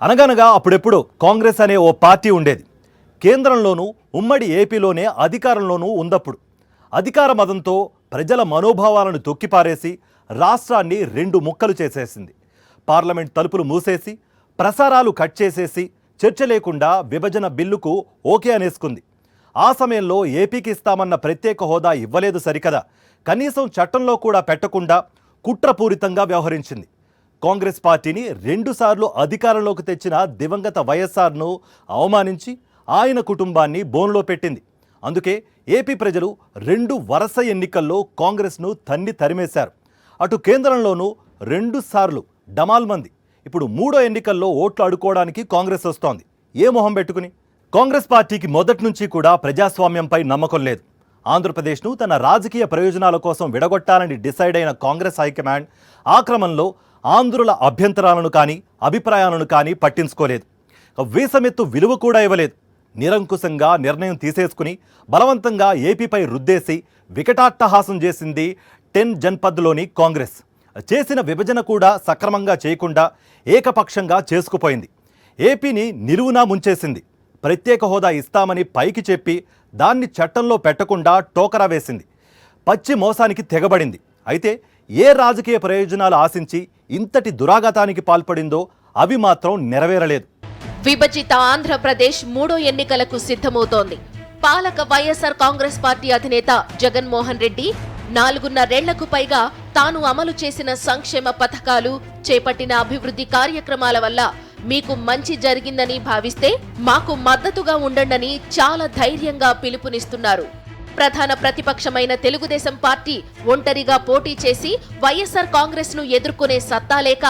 అనగనగా అప్పుడెప్పుడు కాంగ్రెస్ అనే ఓ పార్టీ ఉండేది. కేంద్రంలోనూ ఉమ్మడి ఏపీలోనే అధికారంలోనూ ఉందప్పుడు. అధికార మదంతో ప్రజల మనోభావాలను తొక్కిపారేసి రాష్ట్రాన్ని రెండు ముక్కలు చేసేసింది. పార్లమెంట్ తలుపులు మూసేసి, ప్రసారాలు కట్ చేసేసి, చర్చ లేకుండా విభజన బిల్లుకు ఓకే అనేసుకుంది. ఆ సమయంలో ఏపీకి ఇస్తామన్న ప్రత్యేక హోదా ఇవ్వలేదు సరికదా, కనీసం చట్టంలో కూడా పెట్టకుండా కుట్రపూరితంగా వ్యవహరించింది. కాంగ్రెస్ పార్టీని రెండుసార్లు అధికారంలోకి తెచ్చిన దివంగత వైఎస్ఆర్ను అవమానించి ఆయన కుటుంబాన్ని బోనులో పెట్టింది. అందుకే ఏపీ ప్రజలు రెండు వరుస ఎన్నికల్లో కాంగ్రెస్ను తరిమేశారు. అటు కేంద్రంలోనూ రెండుసార్లు డమాల్మంది. ఇప్పుడు మూడో ఎన్నికల్లో ఓట్లు అడుకోవడానికి కాంగ్రెస్ వస్తోంది. ఏ మొహం పెట్టుకుని? కాంగ్రెస్ పార్టీకి మొదటి నుంచి కూడా ప్రజాస్వామ్యంపై నమ్మకం లేదు. ఆంధ్రప్రదేశ్ను తన రాజకీయ ప్రయోజనాల కోసం విడగొట్టాలని డిసైడ్ అయిన కాంగ్రెస్ హైకమాండ్ ఆ క్రమంలో ఆంధ్రుల అభ్యంతరాలను కానీ అభిప్రాయాలను కానీ పట్టించుకోలేదు. వీసమెత్తు విలువ కూడా ఇవ్వలేదు. నిరంకుశంగా నిర్ణయం తీసేసుకుని బలవంతంగా ఏపీపై రుద్దేసి వికటాట్టహాసం చేసింది 10 జన్పద్లోని కాంగ్రెస్. చేసిన విభజన కూడా సక్రమంగా చేయకుండా ఏకపక్షంగా చేసుకుపోయింది. ఏపీని నిలువునా ముంచేసింది. ప్రత్యేక హోదా ఇస్తామని పైకి చెప్పి దాన్ని చట్టంలో పెట్టకుండా టోకరా వేసింది. పచ్చి మోసానికి తెగబడింది. అయితే ఏ రాజకీయ ప్రయోజనాలు ఆశించి ఇంతటి దురాఘాతానికి పాల్పడిందో అవి మాత్రం నెరవేరలేదు. విభజిత ఆంధ్రప్రదేశ్ మూడో ఎన్నికలకు సిద్ధమవుతోంది. పాలక వైఎస్ఆర్ కాంగ్రెస్ పార్టీ అధినేత జగన్మోహన్ రెడ్డి 4.5 పైగా తాను అమలు చేసిన సంక్షేమ పథకాలు, చేపట్టిన అభివృద్ధి కార్యక్రమాల వల్ల మీకు మంచి జరిగిందని భావిస్తే మాకు మద్దతుగా ఉండండని చాలా ధైర్యంగా పిలుపునిస్తున్నారు. ప్రధాన ప్రతిపక్షమైన తెలుగుదేశం పార్టీ ఒంటరిగా పోటీ చేసి వైఎస్ఆర్ కాంగ్రెస్ ను ఎదుర్కొనే సత్తా లేక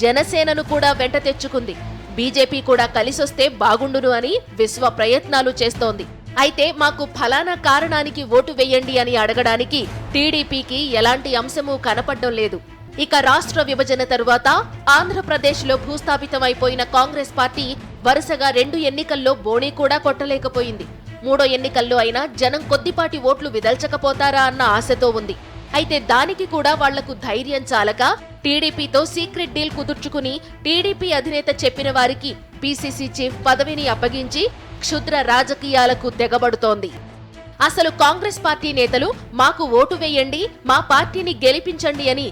జనసేనను కూడా వెంట తెచ్చుకుంది. బీజేపీ కూడా కలిసొస్తే బాగుండును అని విశ్వ ప్రయత్నాలు చేస్తోంది. అయితే మాకు ఫలానా కారణానికి ఓటు వేయండి అని అడగడానికి టీడీపీకి ఎలాంటి అంశమూ కనపడడం లేదు. ఇక రాష్ట్ర విభజన తరువాత ఆంధ్రప్రదేశ్లో భూస్థాపితమైపోయిన కాంగ్రెస్ పార్టీ వరుసగా 2 ఎన్నికల్లో బోణీ కూడా కొట్టలేకపోయింది. మూడో ఎన్నికల్లో అయినా జనం కొద్దిపాటి ఓట్లు విదల్చకపోతారా అన్న ఆశతో ఉంది. అయితే దానికి కూడా వాళ్లకు ధైర్యం చాలక టీడీపీతో సీక్రెట్ డీల్ కుదుర్చుకుని టీడీపీ అధినేత చెప్పిన వారికి పీసీసీ చీఫ్ పదవిని అప్పగించి క్షుద్ర రాజకీయాలకు తెగబడుతోంది. అసలు కాంగ్రెస్ పార్టీ నేతలు మాకు ఓటు వేయండి, మా పార్టీని గెలిపించండి అని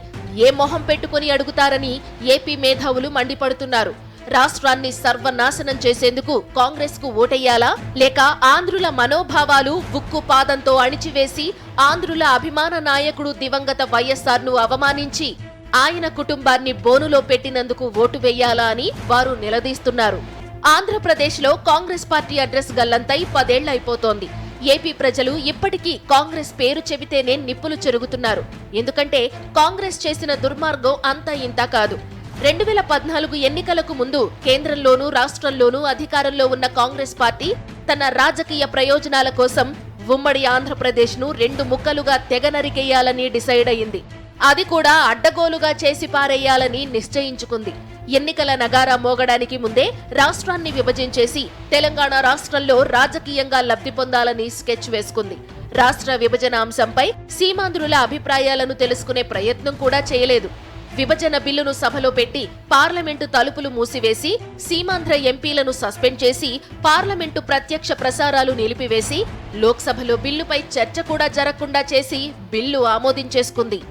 ఏ మొహం పెట్టుకుని అడుగుతారని ఏపీ మేధావులు మండిపడుతున్నారు. రాష్ట్రాన్ని సర్వనాశనం చేసేందుకు కాంగ్రెస్ కు ఓటెయ్యాలా, లేక ఆంధ్రుల మనోభావాలు ఉక్కు పాదంతో అణిచివేసి ఆంధ్రుల అభిమాన నాయకుడు దివంగత వైఎస్ఆర్ ను అవమానించి ఆయన కుటుంబాన్ని బోనులో పెట్టినందుకు ఓటు వేయాలా అని వారు నిలదీస్తున్నారు. ఆంధ్రప్రదేశ్లో కాంగ్రెస్ పార్టీ అడ్రస్ గల్లంతై 10 ఏళ్లైపోతోంది. ఏపీ ప్రజలు ఇప్పటికీ కాంగ్రెస్ పేరు చెబితేనే నిప్పులు చెరుగుతున్నారు. ఎందుకంటే కాంగ్రెస్ చేసిన దుర్మార్గం అంతా ఇంతా కాదు. 2014 ఎన్నికలకు ముందు కేంద్రంలోనూ రాష్ట్రంలోనూ అధికారంలో ఉన్న కాంగ్రెస్ పార్టీ తన రాజకీయ ప్రయోజనాల కోసం ఉమ్మడి ఆంధ్రప్రదేశ్ను 2 ముక్కలుగా తెగ నరికేయాలని డిసైడ్ అయింది. అది కూడా అడ్డగోలుగా చేసి పారేయాలని నిశ్చయించుకుంది. ఎన్నికల నగారా మోగడానికి ముందే రాష్ట్రాన్ని విభజించేసి తెలంగాణ రాష్ట్రంలో రాజకీయంగా లబ్ధి పొందాలని స్కెచ్ వేసుకుంది. రాష్ట్ర విభజన అంశంపై సీమాంధ్రుల అభిప్రాయాలను తెలుసుకునే ప్రయత్నం కూడా చేయలేదు. విభజన బిల్లును సభలో పెట్టి పార్లమెంటు తలుపులు మూసివేసి సీమాంధ్ర ఎంపీలను సస్పెండ్ చేసి పార్లమెంటు ప్రత్యక్ష ప్రసారాలు నిలిపివేసి లోక్సభలో బిల్లుపై చర్చ కూడా జరగకుండా చేసి బిల్లు ఆమోదించేసుకుంది.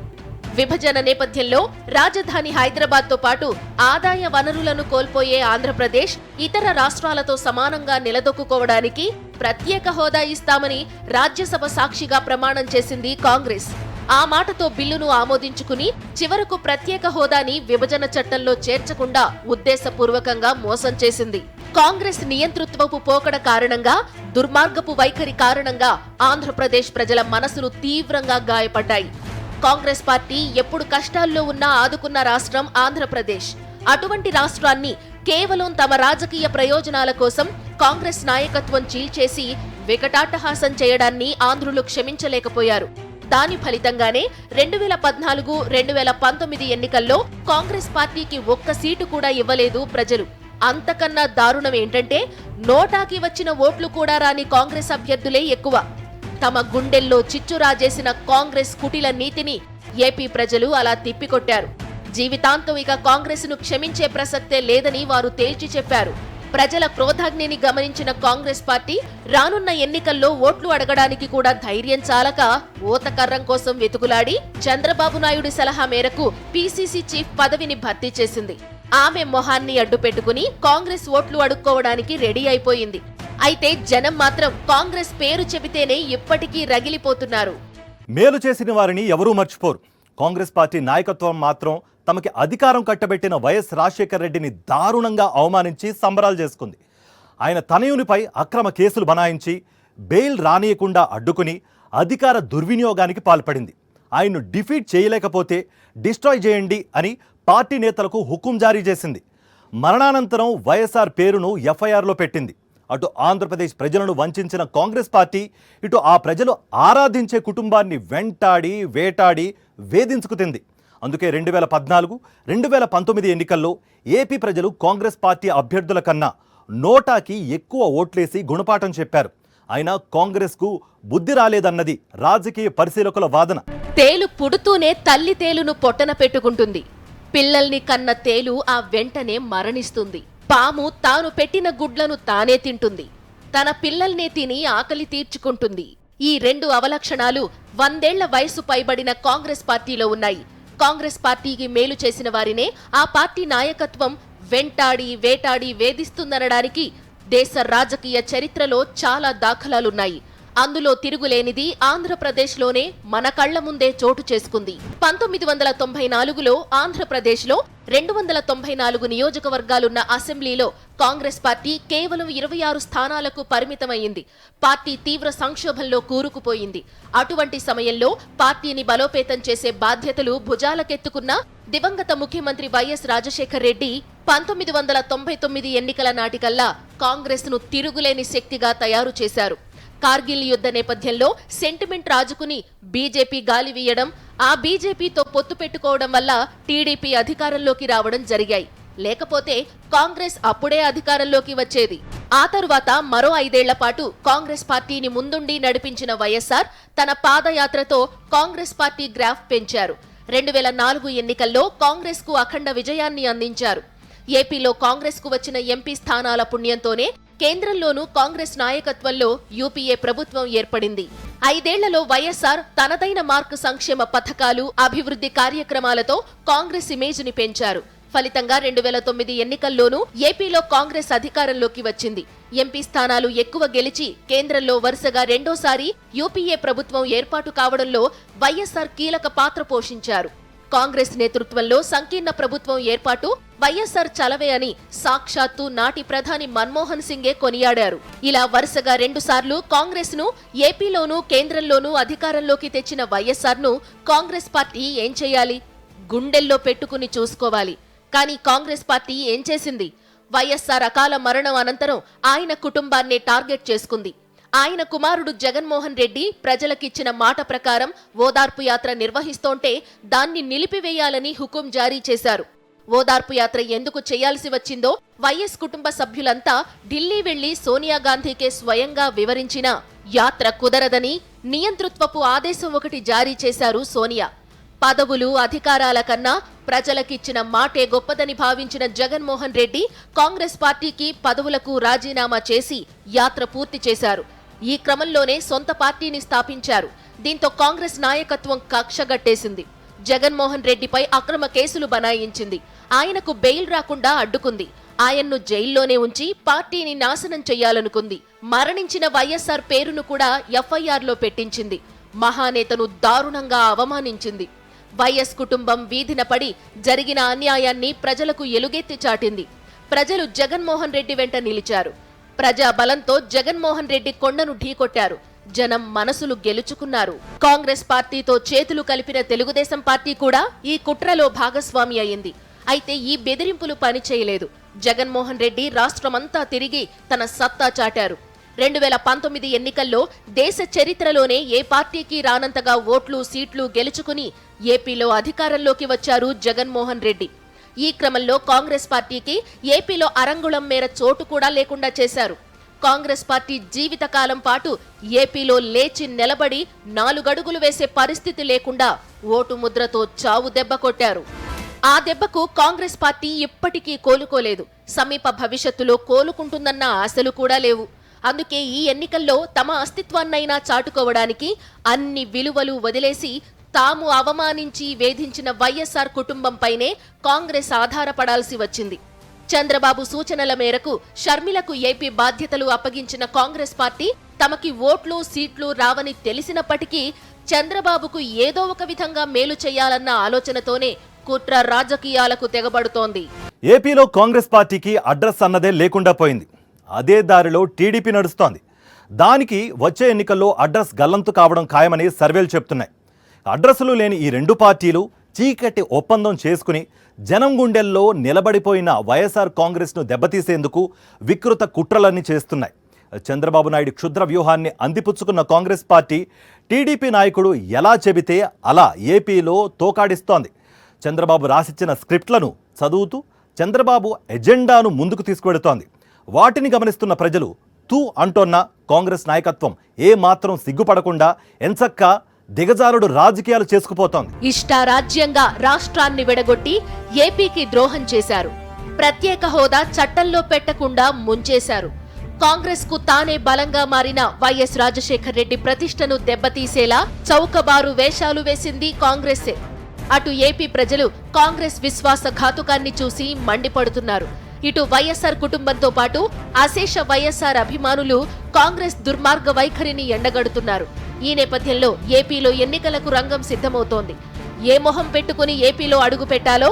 విభజన నేపథ్యంలో రాజధాని హైదరాబాద్తో పాటు ఆదాయ వనరులను కోల్పోయే ఆంధ్రప్రదేశ్ ఇతర రాష్ట్రాలతో సమానంగా నిలదొక్కుకోవడానికి ప్రత్యేక హోదా ఇస్తామని రాజ్యసభ సాక్షిగా ప్రమాణం చేసింది కాంగ్రెస్. ఆ మాటతో బిల్లును ఆమోదించుకుని చివరకు ప్రత్యేక హోదాని విభజన చట్టంలో చేర్చకుండా ఉద్దేశపూర్వకంగా మోసం చేసింది. కాంగ్రెస్ నియంతృత్వపు పోకడ కారణంగా, దుర్మార్గపు వైఖరి కారణంగా ఆంధ్రప్రదేశ్ ప్రజల మనసులు తీవ్రంగా గాయపడ్డాయి. కాంగ్రెస్ పార్టీ ఎప్పుడు కష్టాల్లో ఉన్నా ఆదుకున్న రాష్ట్రం ఆంధ్రప్రదేశ్. అటువంటి రాష్ట్రాన్ని కేవలం తమ రాజకీయ ప్రయోజనాల కోసం కాంగ్రెస్ నాయకత్వం చీల్చేసి వికటాట్టహాసం చేయడాన్ని ఆంధ్రులు క్షమించలేకపోయారు. దాని ఫలితంగానే 2014, 2019 ఎన్నికల్లో కాంగ్రెస్ పార్టీకి 1 సీటు కూడా ఇవ్వలేదు ప్రజలు. అంతకన్నా దారుణం ఏంటంటే నోటాకి వచ్చిన ఓట్లు కూడా రాని కాంగ్రెస్ అభ్యర్థులే ఎక్కువ. తమ గుండెల్లో చిచ్చురాజేసిన కాంగ్రెస్ కుటిల నీతిని ఏపీ ప్రజలు అలా తిప్పికొట్టారు. జీవితాంతం ఇక కాంగ్రెస్ను క్షమించే ప్రసక్తే లేదని వారు తేల్చి చెప్పారు. ప్రజల క్రోధాగ్నిని గమనించిన కాంగ్రెస్ పార్టీ రానున్న ఎన్నికల్లో ఓట్లు అడగడానికి కూడా ధైర్యం చాలక ఓతకర్రం కోసం వెతుకులాడి చంద్రబాబు నాయుడు సలహా మేరకు పీసీసీ చీఫ్ పదవిని భర్తీ చేసింది. ఆమె మొహాన్ని అడ్డుపెట్టుకుని కాంగ్రెస్ ఓట్లు అడుక్కోవడానికి రెడీ అయిపోయింది. అయితే జనం మాత్రం కాంగ్రెస్ పేరు చెబితేనే ఇప్పటికీ రగిలిపోతున్నారు. మేలు చేసిన వారిని ఎవరూ మర్చిపోరు. కాంగ్రెస్ పార్టీ నాయకత్వం మాత్రం తమకి అధికారం కట్టబెట్టిన వైఎస్ రాజశేఖర రెడ్డిని దారుణంగా అవమానించి సంబరాలు చేసుకుంది. ఆయన తనయునిపై అక్రమ కేసులు బనాయించి బెయిల్ రానియకుండా అడ్డుకుని అధికార దుర్వినియోగానికి పాల్పడింది. ఆయన్ను డిఫీట్ చేయలేకపోతే డిస్ట్రాయ్ చేయండి అని పార్టీ నేతలకు హుకుం జారీ చేసింది. మరణానంతరం వైఎస్ఆర్ పేరును ఎఫ్ఐఆర్లో పెట్టింది. అటు ఆంధ్రప్రదేశ్ ప్రజలను వంచిన కాంగ్రెస్ పార్టీ ఇటు ఆ ప్రజలు ఆరాధించే కుటుంబాన్ని వెంటాడి వేటాడి వేధించుకుతింది. అందుకే 2014, 2019 ఎన్నికల్లో ఏపీ ప్రజలు కాంగ్రెస్ పార్టీ అభ్యర్థుల కన్నా నోటాకి ఎక్కువ ఓట్లేసి గుణపాఠం చెప్పారు. అయినా కాంగ్రెస్కు బుద్ధి రాలేదన్నది రాజకీయ పరిశీలకుల వాదన. తేలు పుడుతూనే తల్లి తేలును పొట్టన పెట్టుకుంటుంది. పిల్లల్ని కన్న తేలు ఆ వెంటనే మరణిస్తుంది. పాము తాను పెట్టిన గుడ్లను తానే తింటుంది. తన పిల్లల్నే తిని ఆకలి తీర్చుకుంటుంది. ఈ రెండు అవలక్షణాలు 100 ఏళ్ల వయసు పైబడిన కాంగ్రెస్ పార్టీలో ఉన్నాయి. కాంగ్రెస్ పార్టీకి మేలు చేసిన వారినే ఆ పార్టీ నాయకత్వం వెంటాడి వేటాడి వేధిస్తుందనడానికి దేశ రాజకీయ చరిత్రలో చాలా దాఖలాలున్నాయి. అందులో తిరుగులేనిది ఆంధ్రప్రదేశ్లోనే మన కళ్ల ముందే చోటు చేసుకుంది. 1994లో ఆంధ్రప్రదేశ్లో 294 నియోజకవర్గాలున్న అసెంబ్లీలో కాంగ్రెస్ పార్టీ కేవలం 26 స్థానాలకు పరిమితమైంది. పార్టీ తీవ్ర సంక్షోభంలో కూరుకుపోయింది. అటువంటి సమయంలో పార్టీని బలోపేతం చేసే బాధ్యతలు భుజాలకెత్తుకున్న దివంగత ముఖ్యమంత్రి వైఎస్ రాజశేఖర రెడ్డి 1999 ఎన్నికల నాటికల్లా కాంగ్రెస్ను తిరుగులేని శక్తిగా తయారు చేశారు. కార్గిల్ యుద్ధ నేపథ్యంలో సెంటిమెంట్ రాజుకుని బీజేపీ గాలి వీయడం, ఆ బీజేపీతో పొత్తు పెట్టుకోవడం వల్ల టీడీపీ అధికారంలోకి రావడం జరిగాయి. లేకపోతే కాంగ్రెస్ అప్పుడే అధికారంలోకి వచ్చేది. ఆ తరువాత మరో 5 ఏళ్ల పాటు కాంగ్రెస్ పార్టీని ముందుండి నడిపించిన వైఎస్ఆర్ తన పాదయాత్రతో కాంగ్రెస్ పార్టీ గ్రాఫ్ పెంచారు. 2004 ఎన్నికల్లో కాంగ్రెస్కు అఖండ విజయాన్ని అందించారు. ఏపీలో కాంగ్రెస్కు వచ్చిన ఎంపీ స్థానాల పుణ్యంతోనే కేంద్రంలోనూ కాంగ్రెస్ నాయకత్వంలో యూపీఏ ప్రభుత్వం ఏర్పడింది. 5 ఏళ్లలో వైఎస్ఆర్ తనదైన మార్క్ సంక్షేమ పథకాలు, అభివృద్ధి కార్యక్రమాలతో కాంగ్రెస్ ఇమేజ్ని పెంచారు. ఫలితంగా 2009 ఎన్నికల్లోనూ ఏపీలో కాంగ్రెస్ అధికారంలోకి వచ్చింది. ఎంపీ స్థానాలు ఎక్కువ గెలిచి కేంద్రంలో వరుసగా రెండోసారి యూపీఏ ప్రభుత్వం ఏర్పాటు కావడంలో వైఎస్ఆర్ కీలక పాత్ర పోషించారు. కాంగ్రెస్ నేతృత్వంలో సంకీర్ణ ప్రభుత్వం ఏర్పాటు వైఎస్ఆర్ చలవే అని సాక్షాత్తు నాటి ప్రధాని మన్మోహన్ సింగే కొనియాడారు. ఇలా వరుసగా 2 సార్లు కాంగ్రెస్ ను ఏపీలోనూ కేంద్రంలోనూ అధికారంలోకి తెచ్చిన వైఎస్ఆర్ ను కాంగ్రెస్ పార్టీ ఏం చేయాలి? గుండెల్లో పెట్టుకుని చూసుకోవాలి. కానీ కాంగ్రెస్ పార్టీ ఏం చేసింది? వైఎస్ఆర్ అకాల మరణం అనంతరం ఆయన కుటుంబాన్నే టార్గెట్ చేసుకుంది. ఆయన కుమారుడు జగన్మోహన్ రెడ్డి ప్రజలకిచ్చిన మాట ప్రకారం ఓదార్పు యాత్ర నిర్వహిస్తోంటే దాన్ని నిలిపివేయాలని హుకుం జారీ చేశారు. ఓదార్పు యాత్ర ఎందుకు చేయాల్సి వచ్చిందో వైఎస్ కుటుంబ సభ్యులంతా ఢిల్లీ వెళ్లి సోనియా గాంధీకే స్వయంగా వివరించినా యాత్ర కుదరదని నియంతృత్వపు ఆదేశం ఒకటి జారీ చేశారు సోనియా. పదవులు, అధికారాల కన్నా ప్రజలకిచ్చిన మాటే గొప్పదని భావించిన జగన్మోహన్ రెడ్డి కాంగ్రెస్ పార్టీకి పదవులకు రాజీనామా చేసి యాత్ర పూర్తి చేశారు. ఈ క్రమంలోనే సొంత పార్టీని స్థాపించారు. దీంతో కాంగ్రెస్ నాయకత్వం కక్షగట్టేసింది. జగన్మోహన్ రెడ్డిపై అక్రమ కేసులు బనాయించింది. ఆయనకు బెయిల్ రాకుండా అడ్డుకుంది. ఆయన్ను జైల్లోనే ఉంచి పార్టీని నాశనం చెయ్యాలనుకుంది. మరణించిన వైఎస్ఆర్ పేరును కూడా ఎఫ్ఐఆర్లో పెట్టించింది. మహానేతను దారుణంగా అవమానించింది. వైఎస్ కుటుంబం వీధిన పడి జరిగిన అన్యాయాన్ని ప్రజలకు ఎలుగెత్తి చాటింది. ప్రజలు జగన్మోహన్ రెడ్డి వెంట నిలిచారు. ప్రజా బలంతో జగన్మోహన్ రెడ్డి కొండను ఢీకొట్టారు. జనం మనసులు గెలుచుకున్నారు. కాంగ్రెస్ పార్టీతో చేతులు కలిపిన తెలుగుదేశం పార్టీ కూడా ఈ కుట్రలో భాగస్వామి అయింది. అయితే ఈ బెదిరింపులు పనిచేయలేదు. జగన్మోహన్ రెడ్డి రాష్ట్రమంతా తిరిగి తన సత్తా చాటారు. 2019 ఎన్నికల్లో దేశ చరిత్రలోనే ఏ పార్టీకి రానంతగా ఓట్లు, సీట్లు గెలుచుకుని ఏపీలో అధికారంలోకి వచ్చారు జగన్మోహన్ రెడ్డి. ఈ క్రమంలో కాంగ్రెస్ పార్టీకి ఏపీలో అరంగుళం మేర చోటు కూడా లేకుండా చేశారు. కాంగ్రెస్ పార్టీ జీవితకాలం పాటు ఏపీలో లేచి నిలబడి 4 అడుగులు వేసే పరిస్థితి లేకుండా ఓటు ముద్రతో చావు దెబ్బ కొట్టారు. ఆ దెబ్బకు కాంగ్రెస్ పార్టీ ఇప్పటికీ కోలుకోలేదు. సమీప భవిష్యత్తులో కోలుకుంటుందన్న ఆశలు కూడా లేవు. అందుకే ఈ ఎన్నికల్లో తమ అస్తిత్వాన్నైనా చాటుకోవడానికి అన్ని విలువలు వదిలేసి తాము అవమానించి వేధించిన వైఎస్ఆర్ కుటుంబంపైనే కాంగ్రెస్ ఆధారపడాల్సి వచ్చింది. చంద్రబాబు సూచనల మేరకు షర్మిలకు ఏపీ బాధ్యతలు అప్పగించిన కాంగ్రెస్ పార్టీ తమకి ఓట్లు సీట్లు రావని తెలిసినప్పటికీ చంద్రబాబుకు ఏదో ఒక విధంగా మేలు చేయాలన్న ఆలోచనతోనే కుట్ర రాజకీయాలకు తెగబడుతోంది. ఏపీలో కాంగ్రెస్ పార్టీకి అడ్రస్ అన్నదే లేకుండా పోయింది. అదే దారిలో టీడీపీ నడుస్తోంది. దానికి వచ్చే ఎన్నికల్లో అడ్రస్ గల్లంతు కావడం ఖాయమని సర్వేలు చెప్తున్నాయి. అడ్రస్లు లేని ఈ రెండు పార్టీలు చీకటి ఒప్పందం చేసుకుని జనం గుండెల్లో నిలబడిపోయిన వైఎస్ఆర్ కాంగ్రెస్ను దెబ్బతీసేందుకు వికృత కుట్రలన్నీ చేస్తున్నాయి. చంద్రబాబు నాయుడు క్షుద్ర వ్యూహాన్ని అందిపుచ్చుకున్న కాంగ్రెస్ పార్టీ టీడీపీ నాయకుడు ఎలా చెబితే అలా ఏపీలో తోకాడిస్తోంది. చంద్రబాబు రాసిచ్చిన స్క్రిప్ట్లను చదువుతూ చంద్రబాబు ఎజెండాను ముందుకు తీసుకువెడుతోంది. వాటిని గమనిస్తున్న ప్రజలు తూ అంటోన్న కాంగ్రెస్ నాయకత్వం ఏమాత్రం సిగ్గుపడకుండా ఎంచక్కా దిగజారుడు రాజకీయాలు చేసుకుపోతోంది. ఇష్టారాజ్యంగా రాష్ట్రాన్ని విడగొట్టి ఏపీకి ద్రోహం చేశారు. ప్రత్యేక హోదా చట్టంలో పెట్టకుండా ముంచేశారు. కాంగ్రెస్ కు తానే బలంగా మారిన వైఎస్ రాజశేఖర్ రెడ్డి ప్రతిష్టను దెబ్బతీసేలా చౌకబారు వేషాలు వేసింది కాంగ్రెసే. అటు ఏపీ ప్రజలు కాంగ్రెస్ విశ్వాసఘాతుకాన్ని చూసి మండిపడుతున్నారు. ఇటు వైఎస్ఆర్ కుటుంబంతో పాటు అశేష వైఎస్ఆర్ అభిమానులు కాంగ్రెస్ దుర్మార్గ వైఖరిని ఎండగడుతున్నారు. ఈ నేపథ్యంలో ఏపీలో ఎన్నికలకు రంగం సిద్ధమవుతోంది. ఏ మొహం పెట్టుకుని ఏపీలో అడుగు పెట్టాలో,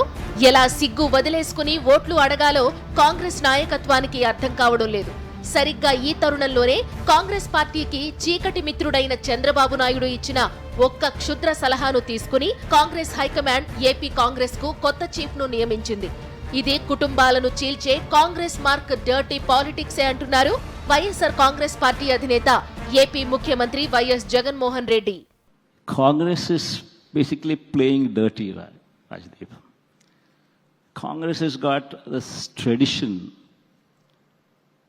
ఎలా సిగ్గు వదిలేసుకుని ఓట్లు అడగాలో కాంగ్రెస్ నాయకత్వానికి అర్థం కావడం లేదు. సరిగ్గా ఈ తరుణంలోనే కాంగ్రెస్ పార్టీకి చీకటి మిత్రుడైన చంద్రబాబు నాయుడు ఇచ్చిన ఒక్క క్షుద్ర సలహాను తీసుకుని కాంగ్రెస్ హైకమాండ్ ఏపీ కాంగ్రెస్ కు కొత్త చీఫ్ ను నియమించింది. ఇది కుటుంబాలను చీల్చే కాంగ్రెస్ మార్క్ డర్టీ పాలిటిక్సే అంటున్నారు వైఎస్ఆర్ కాంగ్రెస్ పార్టీ అధినేత ఏపీ ముఖ్యమంత్రి YS Jaganmohan Reddy. Congress is basically playing dirty, Rajdeep. Congress has got this tradition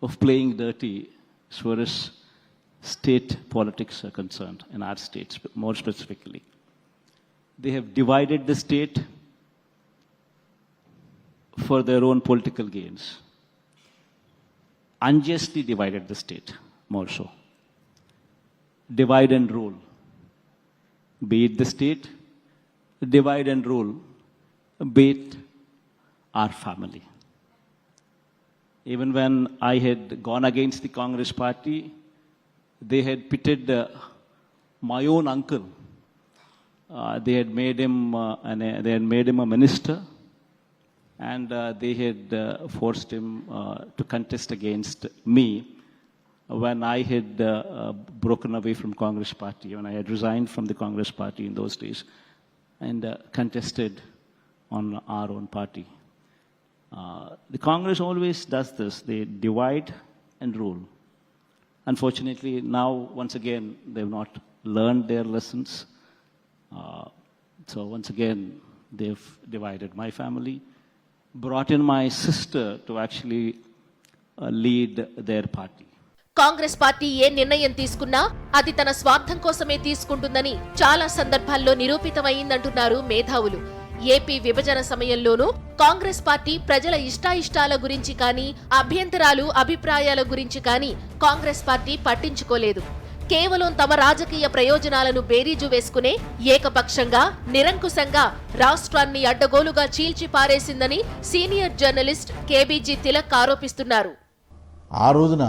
of playing dirty as far as state politics are concerned, in our states more specifically. They have divided the state for their own political gains. Unjustly divided the state, more so. Divide and rule. Be it the state, divide and rule, be it our family. Even when I had gone against the Congress party, they had pitted my own uncle. They had made him a minister, and they had forced him to contest against me when I had broken away from Congress party, when I had resigned from the Congress party in those days, and contested on our own party. The Congress always does this. They divide and rule. Unfortunately, now, once again, they've not learned their lessons. So once again, they've divided my family, brought in my sister to actually lead their party. Congress party ఏ నిర్ణయం తీసుకున్నా అది తన స్వార్థం కోసమే తీసుకుంటుందని చాలా సందర్భాల్లో నిరూపితమైందంటున్నారు మేధావులు. ఏపీ విభజన సమయంలోనూ కాంగ్రెస్ పార్టీ ప్రజల ఇష్టాయిష్టాల గురించి కానీ, అభ్యంతరాలు అభిప్రాయాల గురించి కానీ కాంగ్రెస్ పార్టీ పట్టించుకోలేదు. కేవలం తమ రాజకీయ ప్రయోజనాలను బేరీజు వేసుకునే ఏకపక్షంగా, నిరంకుశంగా రాష్ట్రాన్ని అడ్డగోలుగా చీల్చి పారేసిందని సీనియర్ జర్నలిస్ట్ కేబీజీ తిలక్ ఆరోపిస్తున్నారు. ఆ రోజున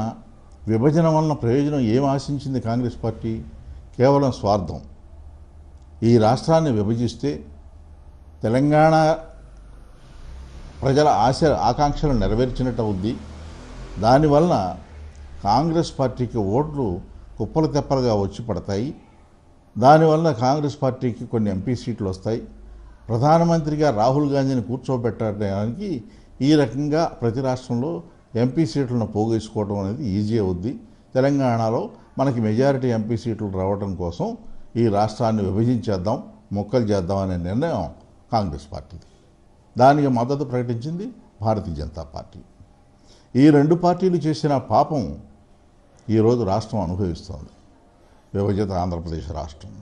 విభజన వలన ప్రయోజనం ఏం ఆశించింది కాంగ్రెస్ పార్టీ? కేవలం స్వార్థం. ఈ రాష్ట్రాన్ని విభజిస్తే తెలంగాణ ప్రజల ఆకాంక్షలు నెరవేర్చినట్టు అవుద్ది. దానివలన కాంగ్రెస్ పార్టీకి ఓట్లు కుప్పలు తెప్పలుగా వచ్చి పడతాయి. దానివలన కాంగ్రెస్ పార్టీకి కొన్ని ఎంపీ సీట్లు వస్తాయి. ప్రధానమంత్రిగా రాహుల్ గాంధీని కూర్చోబెట్టడానికి ఈ రకంగా ప్రతి రాష్ట్రంలో ఎంపీ సీట్లను పోగేసుకోవడం అనేది ఈజీ అవుద్ది. తెలంగాణలో మనకి మెజారిటీ ఎంపీ సీట్లు రావడం కోసం ఈ రాష్ట్రాన్ని విభజించేద్దాం, మొక్కలు చేద్దాం అనే నిర్ణయం కాంగ్రెస్ పార్టీది. దానికి మద్దతు ప్రకటించింది భారతీయ జనతా పార్టీ. ఈ రెండు పార్టీలు చేసిన పాపం ఈరోజు రాష్ట్రం అనుభవిస్తోంది, విభజిత ఆంధ్రప్రదేశ్ రాష్ట్రం.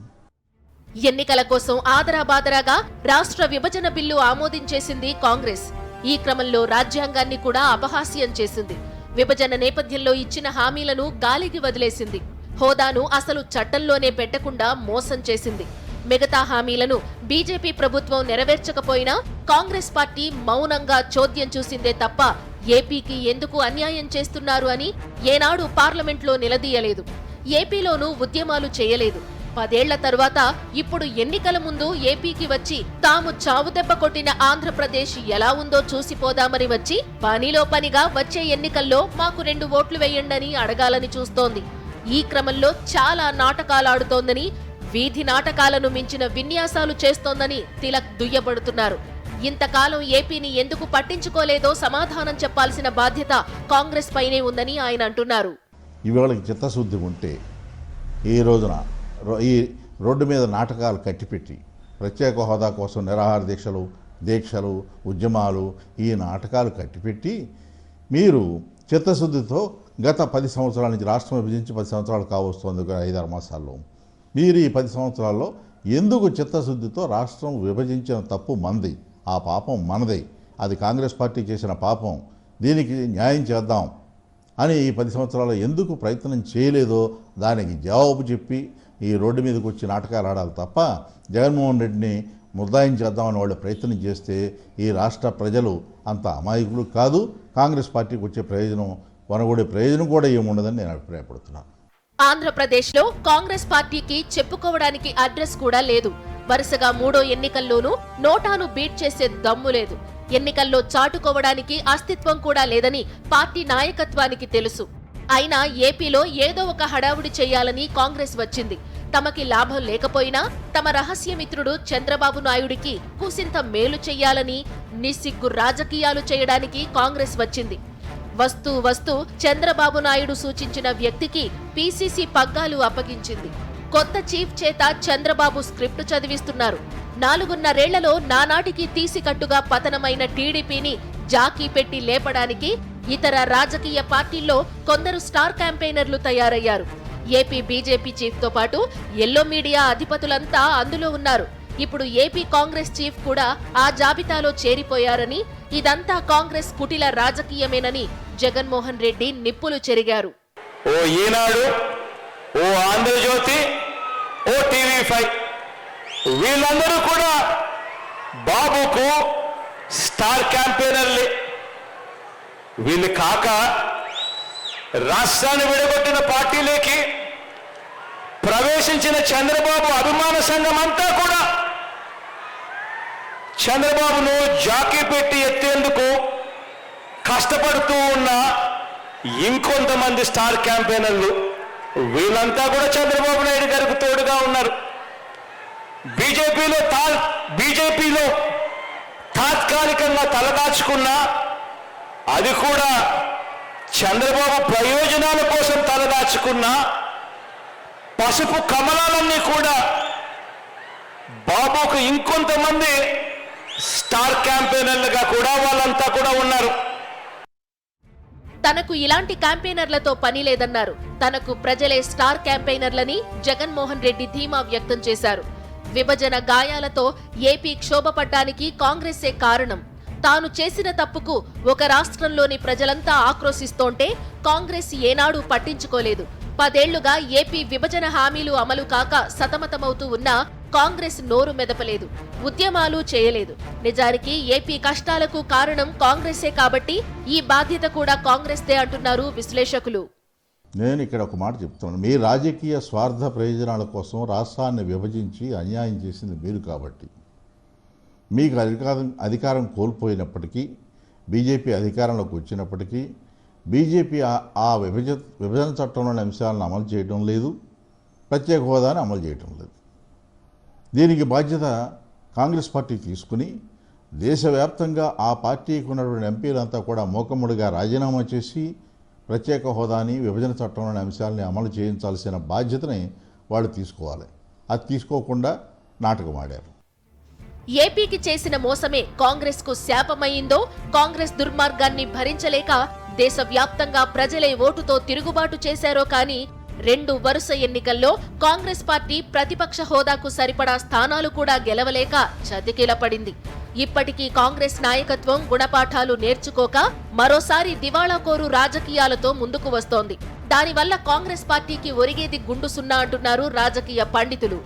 ఎన్నికల కోసం ఆదరాబాదరాగా రాష్ట్ర విభజన బిల్లు ఆమోదించేసింది కాంగ్రెస్. ఈ క్రమంలో రాజ్యాంగాన్ని కూడా అపహాస్యం చేసింది. విభజన నేపథ్యంలో ఇచ్చిన హామీలను గాలికి వదిలేసింది. హోదాను అసలు చట్టంలోనే పెట్టకుండా మోసం చేసింది. మిగతా హామీలను బీజేపీ ప్రభుత్వం నెరవేర్చకపోయినా కాంగ్రెస్ పార్టీ మౌనంగా చోద్యం చూసిందే తప్ప ఏపీకి ఎందుకు అన్యాయం చేస్తున్నారు అని ఏనాడు పార్లమెంట్లో నిలదీయలేదు. ఏపీలోనూ ఉద్యమాలు చేయలేదు. 10 ఏళ్ల తరువాత ఇప్పుడు ఎన్నికల ముందు ఏపీకి వచ్చి తాము చావుదెబ్బ కొట్టిన ఆంధ్రప్రదేశ్ ఎలా ఉందో చూసిపోదామని వచ్చి పనిలో పనిగా వచ్చే ఎన్నికల్లో మాకు 2 ఓట్లు వేయండని అడగాలని చూస్తోంది. ఈ క్రమంలో చాలా నాటకాలాడుతోందని, వీధి నాటకాలను మించిన విన్యాసాలు చేస్తోందని తిలక్ దుయ్యబడుతున్నారు. ఇంతకాలం ఏపీని ఎందుకు పట్టించుకోలేదో సమాధానం చెప్పాల్సిన బాధ్యత కాంగ్రెస్ పైనే ఉందని ఆయన అంటున్నారు. ఇవాళకి చిత్తశుద్ధి ఉంటే ఈ రోజున ఈ రోడ్డు మీద నాటకాలు కట్టిపెట్టి ప్రత్యేక హోదా కోసం నిరాహార దీక్షలు ఉద్యమాలు ఈ నాటకాలు కట్టిపెట్టి మీరు చిత్తశుద్ధితో గత 10 సంవత్సరాల నుంచి రాష్ట్రం విభజించి 10 సంవత్సరాలు కావస్తుంది 5-6 మాసాల్లో మీరు ఈ 10 సంవత్సరాల్లో ఎందుకు చిత్తశుద్ధితో రాష్ట్రం విభజించిన తప్పు మనది, ఆ పాపం మనదే, అది కాంగ్రెస్ పార్టీ చేసిన పాపం, దీనికి న్యాయం చేద్దాం అని ఈ 10 సంవత్సరాలు ఎందుకు ప్రయత్నం చేయలేదో దానికి జవాబు చెప్పి ఈ రోడ్డు మీదకి వచ్చి నాటకాలు ఆడాలి తప్ప జగన్మోహన్ రెడ్డిని ముద్దాయం చేద్దామని వాళ్ళు ప్రయత్నం చేస్తే ఈ రాష్ట్ర ప్రజలు అంత అమాయకులు కాదు. కాంగ్రెస్ పార్టీకి వచ్చే వనగొడే ప్రయోజనం కూడా ఏముండదని నేను అభిప్రాయపడుతున్నాను. ఆంధ్రప్రదేశ్లో కాంగ్రెస్ పార్టీకి చెప్పుకోవడానికి అడ్రస్ కూడా లేదు. వరుసగా 3వ ఎన్నికల్లోనూ నోటాను బీట్ చేసే దమ్ము లేదు. ఎన్నికల్లో చాటుకోవడానికి అస్తిత్వం కూడా లేదని పార్టీ నాయకత్వానికి తెలుసు. అయినా ఏపీలో ఏదో ఒక హడావుడి చేయాలని కాంగ్రెస్ వచ్చింది. తమకి లాభం లేకపోయినా తమ రహస్యమిత్రుడు చంద్రబాబు నాయుడికి కుసింత మేలు చెయ్యాలని నిస్సిగ్గు రాజకీయాలు చేయడానికి కాంగ్రెస్ వచ్చింది. వస్తూ చంద్రబాబు నాయుడు సూచించిన వ్యక్తికి పీసీసీ పగ్గాలు అప్పగించింది. కొత్త చీఫ్ చేత చంద్రబాబు స్క్రిప్టు చదివిస్తున్నారు. 4.5 ఏళ్లలో నానాటికి తీసికట్టుగా పతనమైన టీడీపీని జాకీ పెట్టి లేపడానికి ఇతర రాజకీయ పార్టీల్లో కొందరు స్టార్ క్యాంపెయినర్లు తయారయ్యారు. ఏపీ బీజేపీ చీఫ్ తో పాటు ఎల్లో మీడియా అధిపతులంతా అందులో ఉన్నారు. ఇప్పుడు ఏపీ కాంగ్రెస్ చీఫ్ కూడా ఆ జాబితాలో చేరిపోయారని, ఇదంతా కాంగ్రెస్ కుటిల రాజకీయమేనని జగన్మోహన్ రెడ్డి నిప్పులు చెరిగారు. ఓ ఈనాడు, ఓ ఆంధ్రజ్యోతి, ఓ టీవీ5 వీళ్ళందరూ కూడా బాబుకు స్టార్ క్యాంపెయినర్లే. వీళ్ళు కాక రాష్ట్రాన్ని విడగొట్టిన పార్టీలోకి ప్రవేశించిన చంద్రబాబు అభిమాన సంఘం అంతా కూడా చంద్రబాబును జాకీ పెట్టి ఎత్తేందుకు కష్టపడుతూ ఉన్న ఇంకొంతమంది స్టార్ క్యాంపెయినర్లు, వీళ్ళంతా కూడా చంద్రబాబు నాయుడు గారికి తోడుగా ఉన్నారు. బీజేపీలో తాత్కాలికంగా తలదాచుకున్నా అది కూడా చంద్రబాబు ప్రయోజనాల కోసం తలదాచుకున్న పసుపు కమలాలన్నీ కూడా బాబుకు ఇంకొంతమంది స్టార్ క్యాంపెయినర్లుగా కూడా వాళ్ళంతా కూడా ఉన్నారు. తనకు ఇలాంటి క్యాంపెయినర్లతో పని లేదన్నారు. తనకు ప్రజలే స్టార్ క్యాంపెయినర్లని జగన్మోహన్ రెడ్డి ధీమా వ్యక్తం చేశారు. విభజన గాయాలతో ఏపీ క్షోభపడ్డానికి కాంగ్రెసే కారణం. తాను చేసిన తప్పుకు ఒక రాష్ట్రంలోని ప్రజలంతా ఆక్రోశిస్తోంటే కాంగ్రెస్ ఏనాడు పట్టించుకోలేదు. 10 ఏళ్లుగా ఏపీ విభజన హామీలు అమలు కాక సతమతమవుతూ ఉన్నా కాంగ్రెస్ నోరు మెదపలేదు, ఉద్యమాలు చేయలేదు. నిజానికి ఏపీ కష్టాలకు కారణం కాంగ్రెసే కాబట్టి ఈ బాధ్యత కూడా కాంగ్రెస్దే అంటున్నారు విశ్లేషకులు. నేను ఇక్కడ ఒక మాట చెప్తున్నాను. మీ రాజకీయ స్వార్థ ప్రయోజనాల కోసం రాష్ట్రాన్ని విభజించి అన్యాయం చేసింది మీరు కాబట్టి, మీకు అధికారం కోల్పోయినప్పటికీ, బీజేపీ అధికారంలోకి వచ్చినప్పటికీ బీజేపీ ఆ విభజన చట్టంలోని అంశాలను అమలు చేయడం లేదు, ప్రత్యేక హోదాను అమలు చేయడం లేదు. దీనికి బాధ్యత కాంగ్రెస్ పార్టీ తీసుకుని దేశవ్యాప్తంగా ఆ పార్టీకి ఉన్నటువంటి ఎంపీలంతా కూడా మూకమ్ముడిగా రాజీనామా చేసి ప్రత్యేక హోదాని, విభజన చట్టంలోని అంశాలని అమలు చేయించాల్సిన బాధ్యతని వాళ్ళు తీసుకోవాలి. అది తీసుకోకుండా నాటకం ఆడారు. ఏపీకి చేసిన మోసమే కాంగ్రెస్ కు శాపమయ్యిందో, కాంగ్రెస్ దుర్మార్గాన్ని భరించలేక దేశవ్యాప్తంగా ప్రజలే ఓటుతో తిరుగుబాటు చేశారో కానీ 2 వరుస ఎన్నికల్లో కాంగ్రెస్ పార్టీ ప్రతిపక్ష హోదాకు సరిపడా స్థానాలు కూడా గెలవలేక చతికిలపడింది. ఇప్పటికీ కాంగ్రెస్ నాయకత్వం గుణపాఠాలు నేర్చుకోక మరోసారి దివాళాకోరు రాజకీయాలతో ముందుకు వస్తోంది. దానివల్ల కాంగ్రెస్ పార్టీకి ఒరిగేది గుండు సున్నా అంటున్నారు రాజకీయ పండితులు.